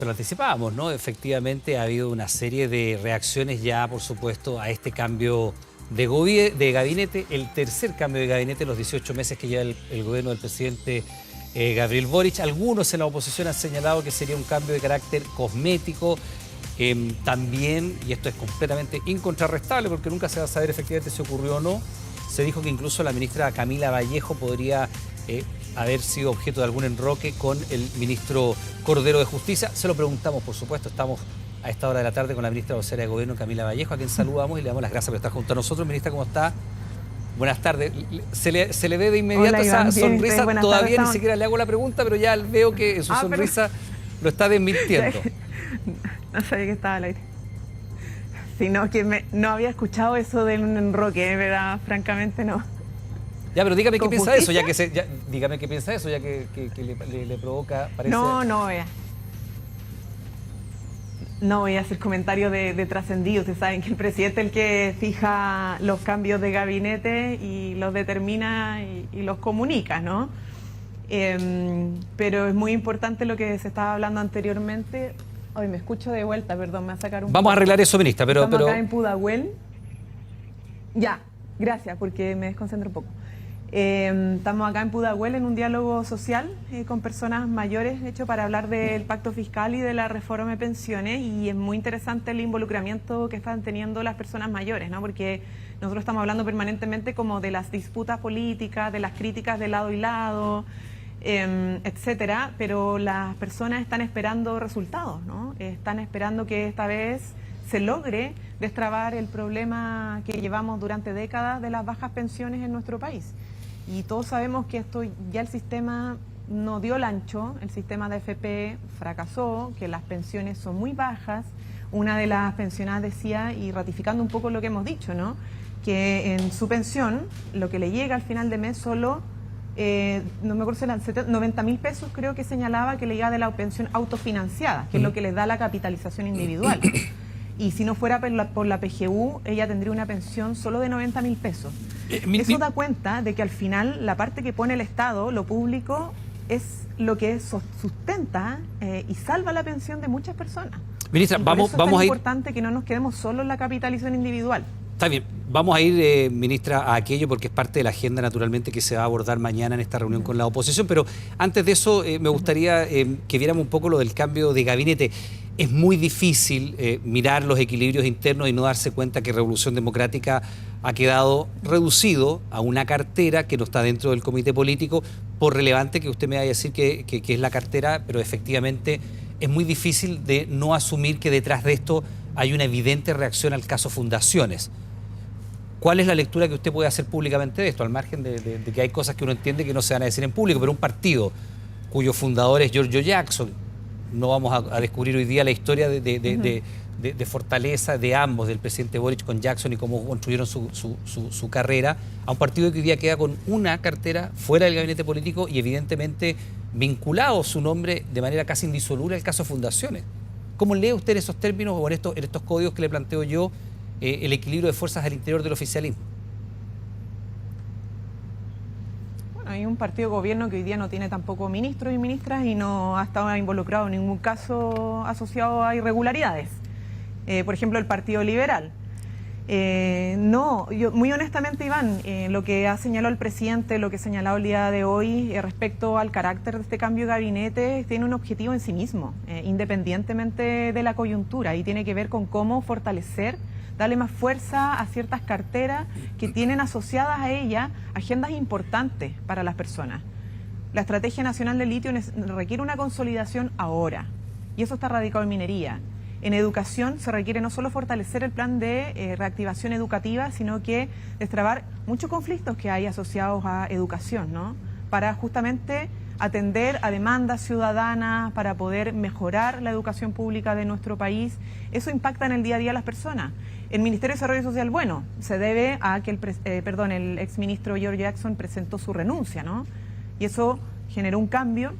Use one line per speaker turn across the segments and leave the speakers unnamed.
Lo anticipábamos, ¿no? Efectivamente ha habido una serie de reacciones ya, por supuesto, a este cambio de gabinete, el tercer cambio de gabinete en los 18 meses que lleva el gobierno del presidente Gabriel Boric. Algunos en la oposición han señalado que sería un cambio de carácter cosmético. También, y esto es completamente incontrarrestable porque nunca se va a saber efectivamente si ocurrió o no, se dijo que incluso la ministra Camila Vallejo podría haber sido objeto de algún enroque con el ministro Cordero de Justicia. Se lo preguntamos, por supuesto, estamos a esta hora de la tarde con la ministra vocera de Gobierno, Camila Vallejo, a quien saludamos y le damos las gracias por estar junto a nosotros. Ministra, ¿cómo está? Buenas tardes. Se le ve de inmediato. Hola, Iván, esa sonrisa. Todavía ni siquiera le hago la pregunta, pero ya veo que su sonrisa lo está desmintiendo.
No sabía que estaba al aire. Sino que no había escuchado eso de un enroque, ¿verdad? Francamente no.
Ya, pero dígame qué piensa eso, dígame qué piensa eso, ya que le provoca, parece...
No voy a hacer comentarios de trascendido. Ustedes saben que el presidente es el que fija los cambios de gabinete y los determina y los comunica, ¿no? Pero es muy importante lo que se estaba hablando anteriormente. Hoy me escucho de vuelta, perdón, me va a sacar un...
Vamos a arreglar eso, ministra, pero...
Estamos acá en Pudahuel. Ya, gracias, porque me desconcentro un poco. Estamos acá en Pudahuel en un diálogo social con personas mayores, hecho para hablar del pacto fiscal y de la reforma de pensiones, y es muy interesante el involucramiento que están teniendo las personas mayores, ¿no? Porque nosotros estamos hablando permanentemente como de las disputas políticas, de las críticas de lado y lado, etcétera, pero las personas están esperando resultados, ¿no? Están esperando que esta vez se logre destrabar el problema que llevamos durante décadas de las bajas pensiones en nuestro país. Y todos sabemos que esto ya el sistema no dio el ancho, el sistema de AFP fracasó, que las pensiones son muy bajas. Una de las pensionadas decía, y ratificando un poco lo que hemos dicho, ¿no?, que en su pensión lo que le llega al final de mes solo, no me acuerdo si eran 90.000 pesos, creo que señalaba que le llega de la pensión autofinanciada, que es lo que les da la capitalización individual. Y si no fuera por la PGU, ella tendría una pensión solo de 90.000 pesos. Eso da cuenta de que al final la parte que pone el Estado, lo público, es lo que sustenta y salva la pensión de muchas personas.
Ministra, vamos a ir...
Es importante que no nos quedemos solo en la capitalización individual.
Está bien, vamos a ir, ministra, a aquello porque es parte de la agenda naturalmente que se va a abordar mañana en esta reunión con la oposición, pero antes de eso me gustaría que viéramos un poco lo del cambio de gabinete. Es muy difícil mirar los equilibrios internos y no darse cuenta que Revolución Democrática ha quedado reducido a una cartera que no está dentro del comité político, por relevante que usted me vaya a decir que es la cartera, pero efectivamente es muy difícil de no asumir que detrás de esto hay una evidente reacción al caso Fundaciones. ¿Cuál es la lectura que usted puede hacer públicamente de esto? Al margen de que hay cosas que uno entiende que no se van a decir en público, pero un partido cuyo fundador es Giorgio Jackson, no vamos a descubrir hoy día la historia de fortaleza de ambos, del presidente Boric con Jackson y cómo construyeron su carrera, a un partido que hoy día queda con una cartera fuera del gabinete político y evidentemente vinculado su nombre de manera casi indisoluble al caso Fundaciones. ¿Cómo lee usted en esos términos o en estos códigos que le planteo yo el equilibrio de fuerzas al interior del oficialismo?
Bueno, hay un partido de gobierno que hoy día no tiene tampoco ministros y ministras y no ha estado involucrado en ningún caso asociado a irregularidades. Por ejemplo, el Partido Liberal. Muy honestamente, Iván, lo que ha señalado el presidente, lo que ha señalado el día de hoy respecto al carácter de este cambio de gabinete, tiene un objetivo en sí mismo, independientemente de la coyuntura, y tiene que ver con cómo fortalecer, darle más fuerza a ciertas carteras que tienen asociadas a ella agendas importantes para las personas. La Estrategia Nacional del Litio requiere una consolidación ahora, y eso está radicado en minería. En educación se requiere no solo fortalecer el plan de reactivación educativa, sino que destrabar muchos conflictos que hay asociados a educación, ¿no?, para justamente atender a demandas ciudadanas, para poder mejorar la educación pública de nuestro país. Eso impacta en el día a día a las personas. El Ministerio de Desarrollo Social, bueno, se debe a que el exministro Giorgio Jackson presentó su renuncia, ¿no? Y eso generó un cambio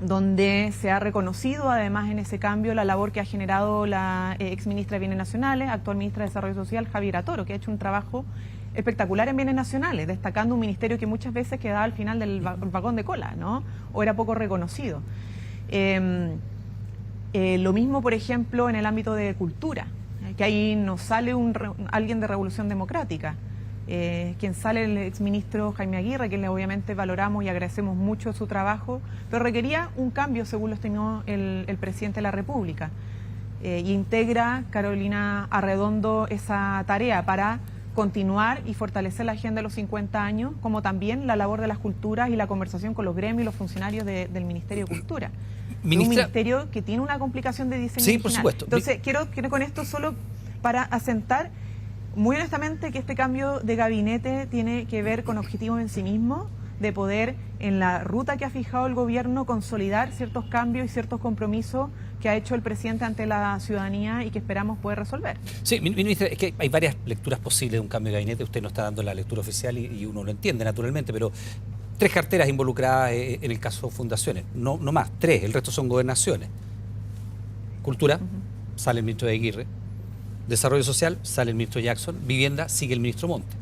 donde se ha reconocido además en ese cambio la labor que ha generado la exministra de Bienes Nacionales, actual ministra de Desarrollo Social, Javiera Toro, que ha hecho un trabajo espectacular en Bienes Nacionales, destacando un ministerio que muchas veces quedaba al final del vagón de cola, ¿no?, o era poco reconocido. Lo mismo, por ejemplo, en el ámbito de cultura, que ahí nos sale alguien de Revolución Democrática. Quien sale el exministro Jaime Aguirre, que obviamente valoramos y agradecemos mucho su trabajo, pero requería un cambio según lo estimó el presidente de la República. Y integra Carolina Arredondo esa tarea para continuar y fortalecer la agenda de los 50 años, como también la labor de las culturas y la conversación con los gremios y los funcionarios del Ministerio de Cultura.
Ministra,
un ministerio que tiene una complicación de diseño
sí,
original.
por supuesto.
Entonces, quiero con esto solo para asentar muy honestamente que este cambio de gabinete tiene que ver con objetivos en sí mismo, de poder, en la ruta que ha fijado el gobierno, consolidar ciertos cambios y ciertos compromisos que ha hecho el presidente ante la ciudadanía y que esperamos poder resolver.
Sí, ministra, es que hay varias lecturas posibles de un cambio de gabinete. Usted no está dando la lectura oficial y uno lo entiende naturalmente, pero 3 carteras involucradas en el caso Fundaciones, no más, 3, el resto son gobernaciones. Cultura, sale el ministro de Aguirre. Desarrollo social, sale el ministro Jackson. Vivienda, sigue el ministro Montes.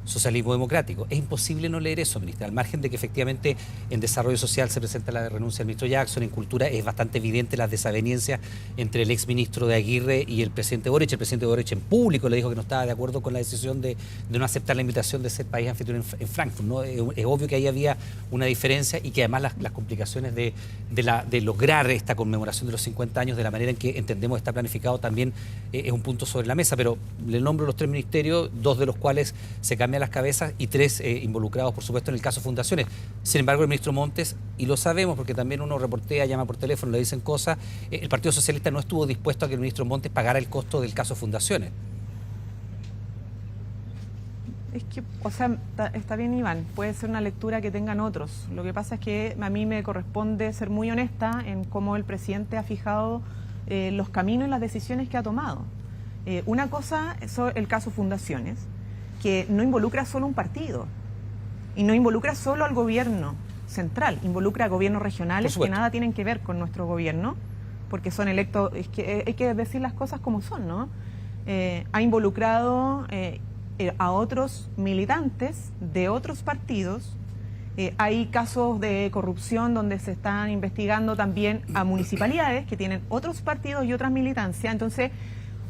Socialismo democrático. Es imposible no leer eso, ministra, al margen de que efectivamente en desarrollo social se presenta la renuncia del ministro Jackson, en cultura es bastante evidente las desavenencias entre el exministro de Aguirre y el presidente Boric. El presidente Boric en público le dijo que no estaba de acuerdo con la decisión de no aceptar la invitación de ser país anfitrión en Frankfurt, ¿no? Es obvio que ahí había una diferencia y que además las complicaciones de lograr esta conmemoración de los 50 años de la manera en que entendemos está planificado también es un punto sobre la mesa, pero le nombro los 3 ministerios, 2 de los cuales se cambian a las cabezas y 3 involucrados, por supuesto, en el caso Fundaciones. Sin embargo, el ministro Montes, y lo sabemos porque también uno reportea, llama por teléfono, le dicen cosas, el Partido Socialista no estuvo dispuesto a que el ministro Montes pagara el costo del caso Fundaciones.
Es que, o sea, está bien, Iván, puede ser una lectura que tengan otros. Lo que pasa es que a mí me corresponde ser muy honesta en cómo el presidente ha fijado los caminos y las decisiones que ha tomado. Una cosa es el caso Fundaciones, que no involucra solo un partido y no involucra solo al gobierno central, involucra a gobiernos regionales que nada tienen que ver con nuestro gobierno, porque son electos, es que hay que decir las cosas como son, ¿no? Ha involucrado a otros militantes de otros partidos. Hay casos de corrupción donde se están investigando también a municipalidades que tienen otros partidos y otras militancias. Entonces,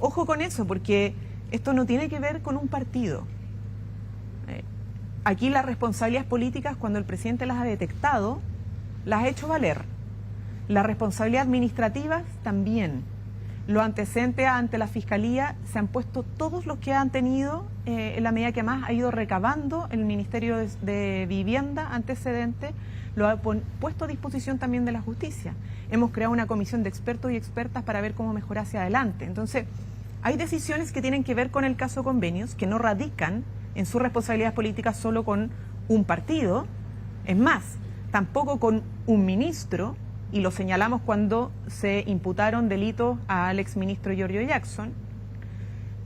ojo con eso, porque esto no tiene que ver con un partido. Aquí las responsabilidades políticas, cuando el presidente las ha detectado, las ha hecho valer. Las responsabilidades administrativas también. Los antecedentes ante la Fiscalía se han puesto todos los que han tenido, en la medida que más ha ido recabando el Ministerio de Vivienda antecedentes, lo ha puesto a disposición también de la justicia. Hemos creado una comisión de expertos y expertas para ver cómo mejorar hacia adelante. Entonces, hay decisiones que tienen que ver con el caso Convenios, que no radican en sus responsabilidades políticas solo con un partido, es más, tampoco con un ministro, y lo señalamos cuando se imputaron delitos al exministro Giorgio Jackson,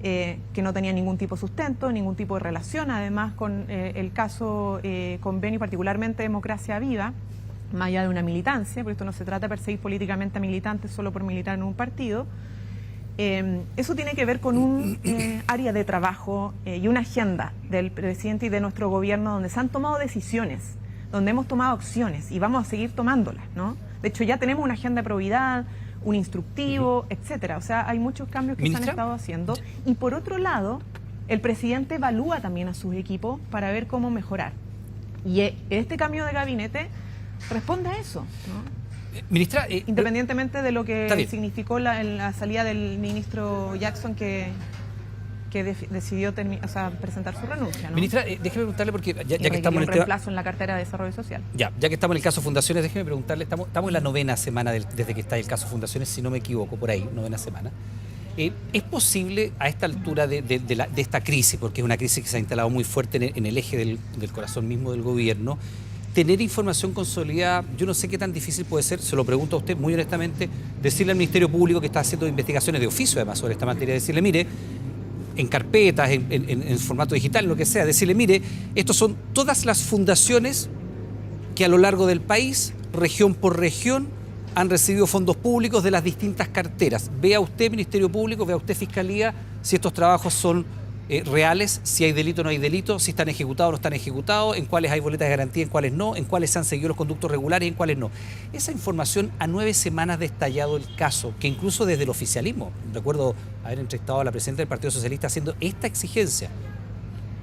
que no tenía ningún tipo de sustento, ningún tipo de relación, además con el caso Convenio, particularmente Democracia Viva, más allá de una militancia, porque esto no se trata de perseguir políticamente a militantes solo por militar en un partido. Eso tiene que ver con un área de trabajo y una agenda del presidente y de nuestro gobierno donde se han tomado decisiones, donde hemos tomado acciones y vamos a seguir tomándolas, ¿no? De hecho, ya tenemos una agenda de probidad, un instructivo, etcétera. O sea, hay muchos cambios que se han estado haciendo. Y por otro lado, el presidente evalúa también a sus equipos para ver cómo mejorar. Y este cambio de gabinete responde a eso, ¿no?
Ministra,
independientemente de lo que significó la salida del ministro Jackson, que decidió presentar su renuncia, ¿no?
Ministra, déjeme preguntarle, porque ya que estamos en el
reemplazo en la cartera de Desarrollo Social.
Ya que estamos en el caso Fundaciones, déjeme preguntarle, estamos en la 9ª semana desde que está el caso Fundaciones, si no me equivoco, por ahí, 9ª semana. ¿Es posible a esta altura de esta crisis, porque es una crisis que se ha instalado muy fuerte en el eje del corazón mismo del gobierno, tener información consolidada? Yo no sé qué tan difícil puede ser, se lo pregunto a usted muy honestamente, decirle al Ministerio Público, que está haciendo investigaciones de oficio además sobre esta materia, decirle, mire, en carpetas, en formato digital, lo que sea, decirle, mire, estos son todas las fundaciones que a lo largo del país, región por región, han recibido fondos públicos de las distintas carteras. Vea usted, Ministerio Público, vea usted, Fiscalía, si estos trabajos son reales, si hay delito o no hay delito, si están ejecutados o no están ejecutados, en cuáles hay boletas de garantía, en cuáles no, en cuáles se han seguido los conductos regulares y en cuáles no. Esa información a 9 semanas de estallado el caso, que incluso desde el oficialismo, recuerdo haber entrevistado a la presidenta del Partido Socialista haciendo esta exigencia.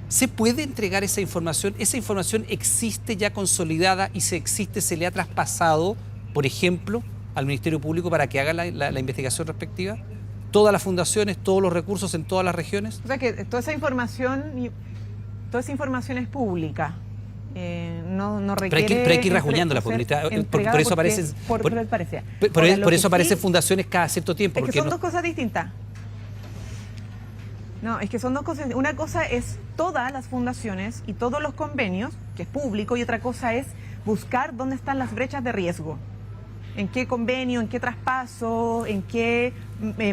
¿Se puede entregar esa información? ¿Esa información existe ya consolidada y si existe se le ha traspasado, por ejemplo, al Ministerio Público para que haga la investigación respectiva? ¿Todas las fundaciones, todos los recursos en todas las regiones?
O sea que toda esa información es pública. No requiere...
Pero hay que ir rasguñándola, por eso aparecen... Por eso aparecen fundaciones cada cierto tiempo.
Es que son dos cosas distintas. No, es que son dos cosas. Una cosa es todas las fundaciones y todos los convenios, que es público, y otra cosa es buscar dónde están las brechas de riesgo. En qué convenio, en qué traspaso, en qué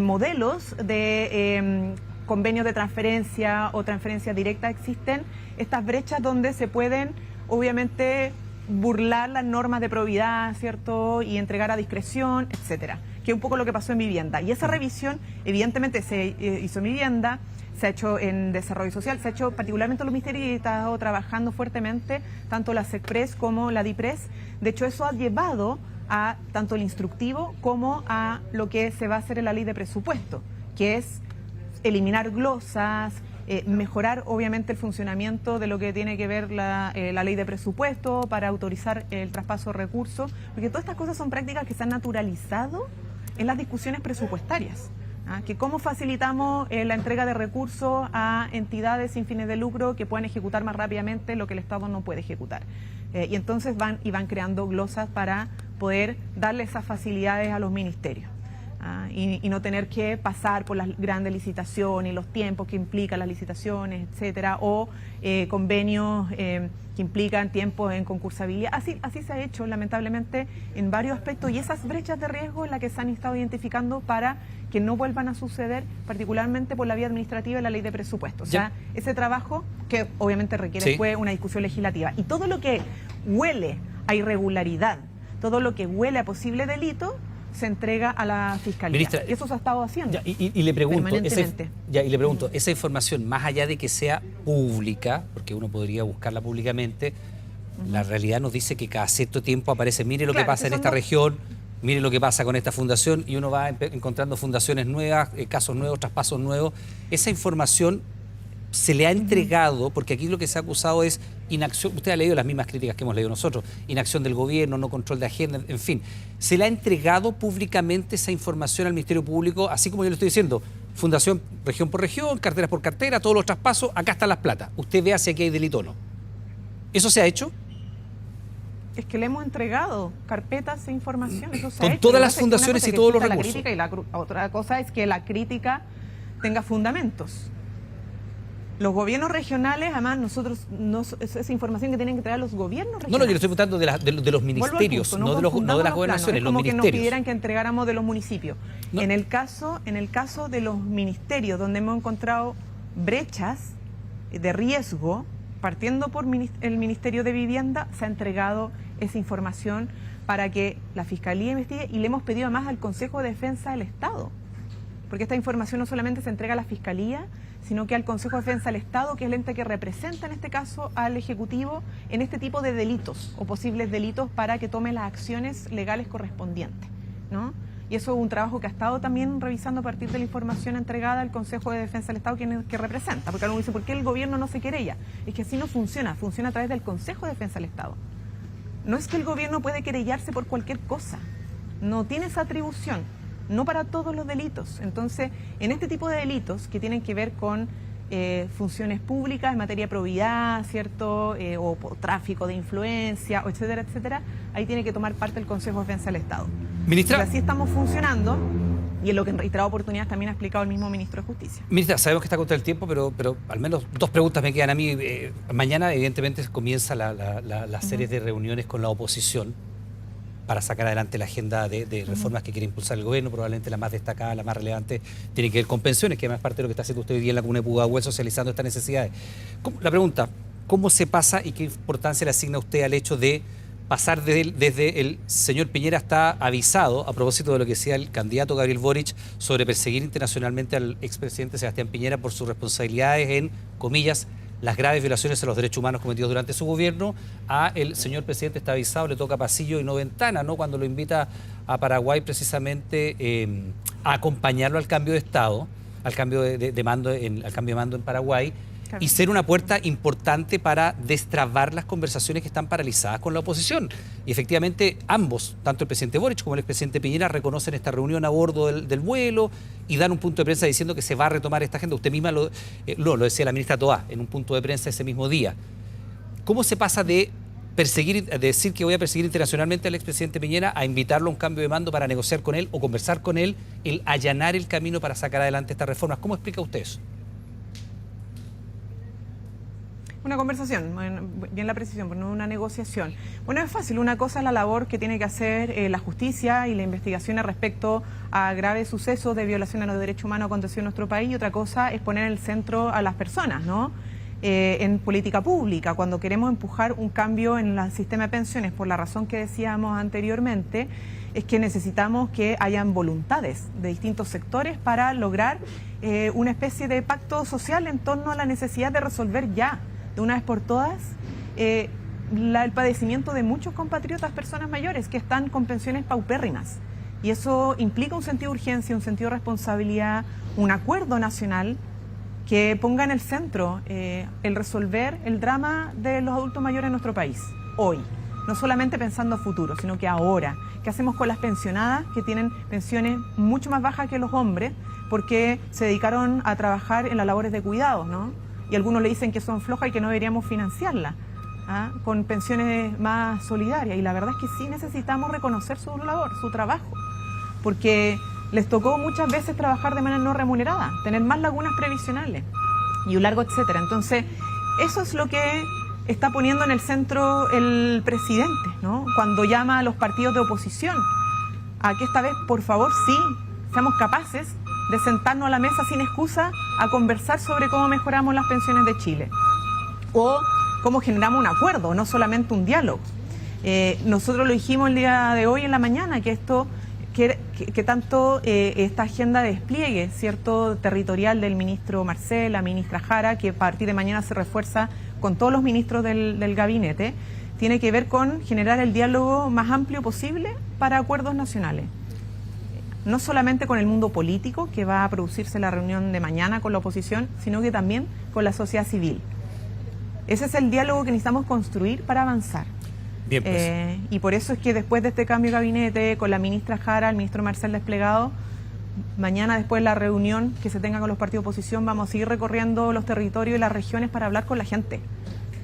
modelos de convenios de transferencia o transferencia directa existen estas brechas donde se pueden, obviamente, burlar las normas de probidad, ¿cierto? Y entregar a discreción, etcétera. Que es un poco lo que pasó en vivienda. Y esa revisión, evidentemente, se hizo en vivienda, se ha hecho en desarrollo social, se ha hecho particularmente en los ministerios y ha estado trabajando fuertemente tanto la SECPRES como la DIPRES. De hecho, eso ha llevado a tanto el instructivo como a lo que se va a hacer en la ley de presupuesto, que es eliminar glosas, mejorar obviamente el funcionamiento de lo que tiene que ver la ley de presupuesto para autorizar el traspaso de recursos, porque todas estas cosas son prácticas que se han naturalizado en las discusiones presupuestarias. Que cómo facilitamos la entrega de recursos a entidades sin fines de lucro que puedan ejecutar más rápidamente lo que el Estado no puede ejecutar. Y entonces van creando glosas para poder darle esas facilidades a los ministerios. Y no tener que pasar por las grandes licitaciones y los tiempos que implican las licitaciones, etcétera, o convenios que implican tiempos en concursabilidad. Así se ha hecho, lamentablemente, en varios aspectos, y esas brechas de riesgo en las que se han estado identificando para que no vuelvan a suceder, particularmente por la vía administrativa y la ley de presupuesto. O sea, ese trabajo que obviamente requiere después una discusión legislativa. Y todo lo que huele a irregularidad, todo lo que huele a posible delito, se entrega a la Fiscalía. Ministra, eso se ha estado haciendo
y le pregunto, esa información, más allá de que sea pública, porque uno podría buscarla públicamente, la realidad nos dice que cada cierto tiempo aparece, mire lo que pasa en esta región, mire lo que pasa con esta fundación, y uno va encontrando fundaciones nuevas, casos nuevos, traspasos nuevos. Esa información se le ha entregado, porque aquí lo que se ha acusado es inacción. Usted ha leído las mismas críticas que hemos leído nosotros: inacción del gobierno, no control de agenda, en fin. ¿Se le ha entregado públicamente esa información al Ministerio Público, así como yo le estoy diciendo, fundación región por región, carteras por cartera, todos los traspasos, acá están las plata, usted vea si aquí hay delito o no? ¿Eso se ha hecho?
Es que le hemos entregado carpetas e información, eso se
con
ha hecho.
todas las fundaciones y todos los recursos.
Otra cosa es que la crítica tenga fundamentos. Los gobiernos regionales, además, nosotros, esa información que tienen que traer los gobiernos regionales.
No, yo le estoy preguntando de los ministerios, punto, no de las gobernaciones,
es como
los ministerios.
Que nos pidieran que entregáramos de los municipios. No. En el caso de los ministerios, donde hemos encontrado brechas de riesgo, partiendo por el Ministerio de Vivienda, se ha entregado esa información para que la Fiscalía investigue, y le hemos pedido además al Consejo de Defensa del Estado, porque esta información no solamente se entrega a la Fiscalía, sino que al Consejo de Defensa del Estado, que es el ente que representa en este caso al Ejecutivo en este tipo de delitos o posibles delitos, para que tome las acciones legales correspondientes, ¿no? Y eso es un trabajo que ha estado también revisando a partir de la información entregada al Consejo de Defensa del Estado, que representa. Porque alguno dice, ¿por qué el gobierno no se querella? Es que así no funciona, funciona a través del Consejo de Defensa del Estado. No es que el gobierno puede querellarse por cualquier cosa, no tiene esa atribución. No para todos los delitos. Entonces, en este tipo de delitos que tienen que ver con funciones públicas en materia de probidad, ¿cierto? O tráfico de influencia, etcétera, etcétera, ahí tiene que tomar parte el Consejo de Defensa del Estado.
Ministra,
así estamos funcionando, y es lo que en reiteradas oportunidades también ha explicado el mismo ministro de Justicia.
Ministra, sabemos que está contra el tiempo, pero al menos dos preguntas me quedan a mí. Mañana, evidentemente, comienza la serie de reuniones con la oposición para sacar adelante la agenda de reformas que quiere impulsar el gobierno. Probablemente la más destacada, la más relevante, tiene que ver con pensiones, que además es parte de lo que está haciendo usted hoy día en la comuna de Pudahuel, socializando estas necesidades. La pregunta, ¿cómo se pasa y qué importancia le asigna usted al hecho de pasar desde el señor Piñera está avisado, a propósito de lo que decía el candidato Gabriel Boric, sobre perseguir internacionalmente al expresidente Sebastián Piñera por sus responsabilidades en, comillas, las graves violaciones a los derechos humanos cometidos durante su gobierno. A el señor presidente está avisado, le toca pasillo y no ventana, ¿no? Cuando lo invita a Paraguay precisamente a acompañarlo al cambio de Estado, al cambio de mando, al cambio de mando en Paraguay, y ser una puerta importante para destrabar las conversaciones que están paralizadas con la oposición. Y efectivamente ambos, tanto el presidente Boric como el expresidente Piñera, reconocen esta reunión a bordo del vuelo y dan un punto de prensa diciendo que se va a retomar esta agenda. Usted misma lo decía la ministra Toá en un punto de prensa ese mismo día. ¿Cómo se pasa de decir que voy a perseguir internacionalmente al expresidente Piñera a invitarlo a un cambio de mando para negociar con él o conversar con él, el allanar el camino para sacar adelante estas reformas? ¿Cómo explica usted eso?
Una conversación, bien la precisión, pero no una negociación. Bueno, es fácil. Una cosa es la labor que tiene que hacer la justicia y la investigación respecto a graves sucesos de violación a los derechos humanos acontecidos en nuestro país, y otra cosa es poner en el centro a las personas, ¿no? En política pública, cuando queremos empujar un cambio en el sistema de pensiones, por la razón que decíamos anteriormente, es que necesitamos que hayan voluntades de distintos sectores para lograr una especie de pacto social en torno a la necesidad de resolver ya, de una vez por todas, el padecimiento de muchos compatriotas, personas mayores que están con pensiones paupérrimas. Y eso implica un sentido de urgencia, un sentido de responsabilidad, un acuerdo nacional que ponga en el centro el resolver el drama de los adultos mayores en nuestro país, hoy. No solamente pensando a futuro, sino que ahora. ¿Qué hacemos con las pensionadas que tienen pensiones mucho más bajas que los hombres porque se dedicaron a trabajar en las labores de cuidados, ¿no? Y algunos le dicen que son flojas y que no deberíamos financiarlas, con pensiones más solidarias. Y la verdad es que sí necesitamos reconocer su labor, su trabajo, porque les tocó muchas veces trabajar de manera no remunerada, tener más lagunas previsionales y un largo etcétera. Entonces, eso es lo que está poniendo en el centro el presidente, ¿no? Cuando llama a los partidos de oposición a que esta vez, por favor, sí, seamos capaces de sentarnos a la mesa sin excusa a conversar sobre cómo mejoramos las pensiones de Chile o cómo generamos un acuerdo, no solamente un diálogo. Nosotros lo dijimos el día de hoy en la mañana, que esto que tanto esta agenda de despliegue, ¿cierto?, territorial del ministro Marcel, la ministra Jara, que a partir de mañana se refuerza con todos los ministros del gabinete, tiene que ver con generar el diálogo más amplio posible para acuerdos nacionales. No solamente con el mundo político, que va a producirse la reunión de mañana con la oposición, sino que también con la sociedad civil. Ese es el diálogo que necesitamos construir para avanzar.
Bien, pues.
Y por eso es que después de este cambio de gabinete, con la ministra Jara, el ministro Marcel desplegado, mañana después de la reunión que se tenga con los partidos de oposición, vamos a seguir recorriendo los territorios y las regiones para hablar con la gente,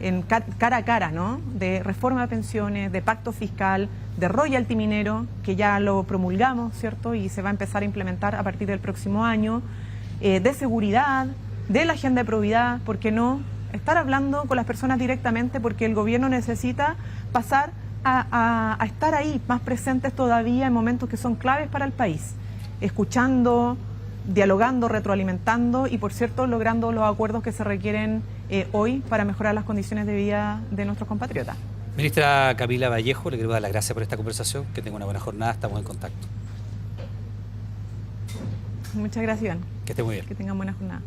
en cara a cara, ¿no? De reforma de pensiones, de pacto fiscal, de royalty minero, que ya lo promulgamos, ¿cierto? Y se va a empezar a implementar a partir del próximo año, de seguridad, de la agenda de probidad, ¿por qué no? Estar hablando con las personas directamente, porque el gobierno necesita pasar a estar ahí, más presentes todavía en momentos que son claves para el país, escuchando, dialogando, retroalimentando y, por cierto, logrando los acuerdos que se requieren hoy para mejorar las condiciones de vida de nuestros compatriotas.
Ministra Camila Vallejo, le quiero dar las gracias por esta conversación, que tenga una buena jornada, estamos en contacto.
Muchas gracias, Iván.
Que esté muy bien.
Que tengan buena jornada.